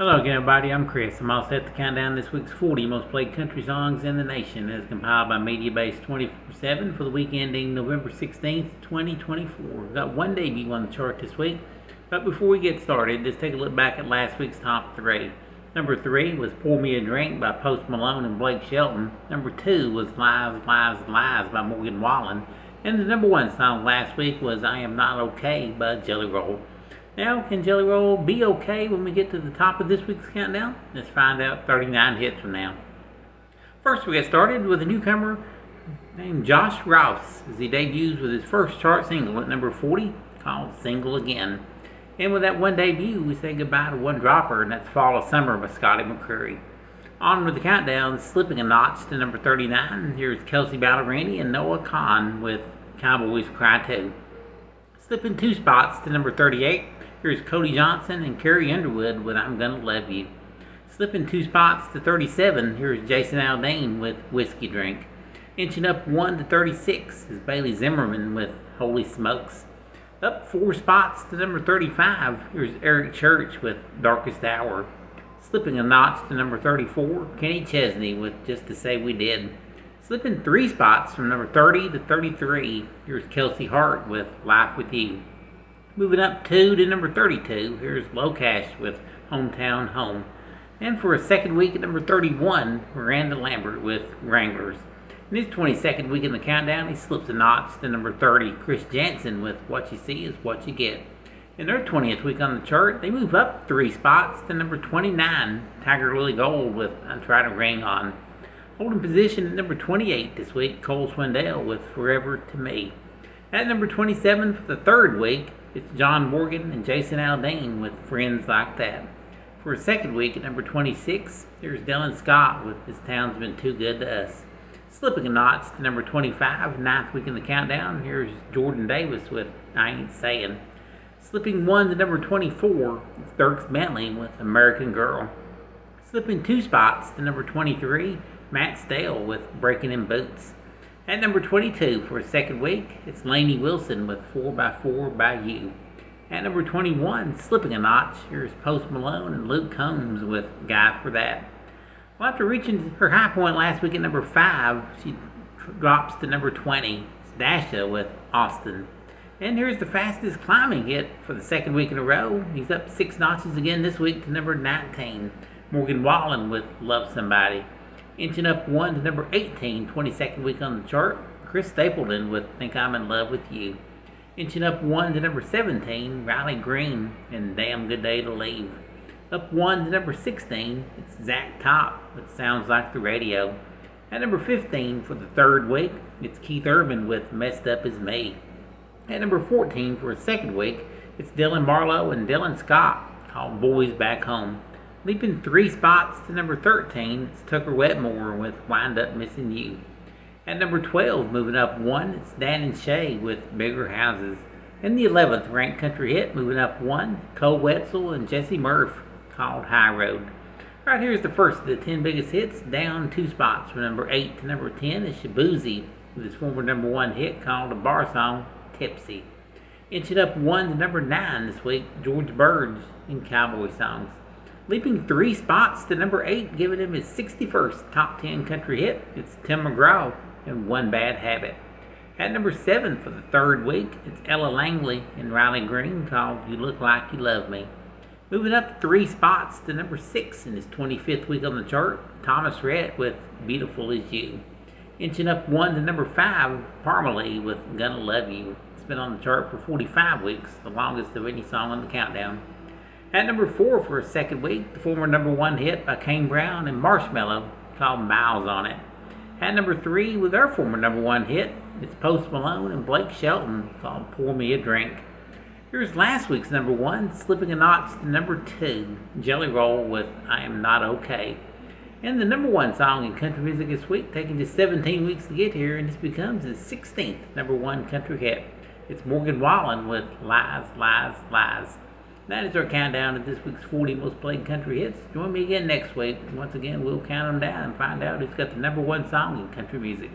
Hello again, everybody. I'm Chris. I'm all set to count down this week's 40 most played country songs in the nation, as compiled by Mediabase 24/7 for the week ending November 16th, 2024. We've got one debut on the chart this week, but before we get started, let's take a look back at last week's top three. Number 3 was Pour Me a Drink by Post Malone and Blake Shelton. Number 2 was Lies, Lies, Lies by Morgan Wallen. And the number 1 song last week was I Am Not Okay by Jelly Roll. Now, can Jelly Roll be okay when we get to the top of this week's countdown? Let's find out 39 hits from now. First, we get started with a newcomer named Josh Rouse as he debuts with his first chart single at number 40 called Single Again. And with that one debut, we say goodbye to one dropper, and that's Fall of Summer by Scotty McCreery. On with the countdown, slipping a notch to number 39. Here's Kelsey Ballerini and Noah Kahan with Cowboys Cry Too. Slipping 2 spots to number 38. Here's Cody Johnson and Carrie Underwood with I'm Gonna Love You. Slipping 2 spots to 37, here's Jason Aldean with Whiskey Drink. Inching up 1 to 36 is Bailey Zimmerman with Holy Smokes. Up 4 spots to number 35, here's Eric Church with Darkest Hour. Slipping a notch to number 34, Kenny Chesney with Just to Say We Did. Slipping 3 spots from number 30 to 33, here's Kelsey Hart with Life With You. Moving up 2 to number 32, here's LoCash with Hometown Home. And for a second week at number 31, Miranda Lambert with Wranglers. In his 22nd week in the countdown, he slips a notch to number 30, Chris Janson with What You See Is What You Get. In their 20th week on the chart, they move up 3 spots to number 29, Tiger Lily Gold with I Try to Ring On. Holding position at number 28 this week, Cole Swindell with Forever to Me. At number 27 for the third week, it's John Morgan and Jason Aldean with Friends Like That. For a second week at number 26, there's Dylan Scott with This Town's Been Too Good to Us. Slipping a notch to number 25, 9th week in the countdown, here's Jordan Davis with I Ain't Sayin'. Slipping 1 to number 24, it's Dierks Bentley with American Girl. Slipping 2 spots to number 23, Matt Stale with Breaking in Boots. At number 22 for a second week, it's Lainey Wilson with 4x4 by You. At number 21, slipping a notch, here's Post Malone and Luke Combs with Guy for That. Well, after reaching her high point last week at number 5, she drops to number 20. It's Dasha with Austin. And here's the fastest climbing hit for the second week in a row. He's up 6 notches again this week to number 19. Morgan Wallen with Love Somebody. Inching up 1 to number 18, 22nd week on the chart, Chris Stapleton with Think I'm in Love with You. Inching up 1 to number 17, Riley Green and Damn Good Day to Leave. Up 1 to number 16, it's Zach Top with Sounds Like the Radio. At number 15 for the third week, it's Keith Urban with Messed Up As Me. At number 14 for a second week, it's Dylan Barlow and Dylan Scott called Boys Back Home. Leaping 3 spots to number 13, it's Tucker Wetmore with Wind Up Missing You. At number 12, moving up 1, it's Dan and Shay with Bigger Houses. And the 11th ranked country hit, moving up 1, Cole Wetzel and Jesse Murph called High Road. Right here's the first of the 10 biggest hits, down 2 spots from number 8 to number 10 is Shabuzi with his former number 1 hit called a bar song, Tipsy. Inching up 1 to number 9 this week, George Burge in Cowboy Songs. Leaping 3 spots to number 8, giving him his 61st top 10 country hit, it's Tim McGraw and One Bad Habit. At number 7 for the third week, it's Ella Langley and Riley Green called You Look Like You Love Me. Moving up 3 spots to number 6 in his 25th week on the chart, Thomas Rhett with Beautiful As You. Inching up 1 to number 5, Parmalee with Gonna Love You. It's been on the chart for 45 weeks, the longest of any song on the countdown. At number 4 for a second week, the former number 1 hit by Kane Brown and Marshmello called Miles on It. At number 3 with their former number 1 hit, it's Post Malone and Blake Shelton called Pour Me a Drink. Here's last week's number 1, slipping a notch to number 2, Jelly Roll with I Am Not Okay. And the number 1 song in country music this week, taking just 17 weeks to get here, and this becomes his 16th number 1 country hit. It's Morgan Wallen with Lies, Lies, Lies. That is our countdown of this week's 40 most played country hits. Join me again next week. Once again, we'll count them down and find out who's got the number 1 song in country music.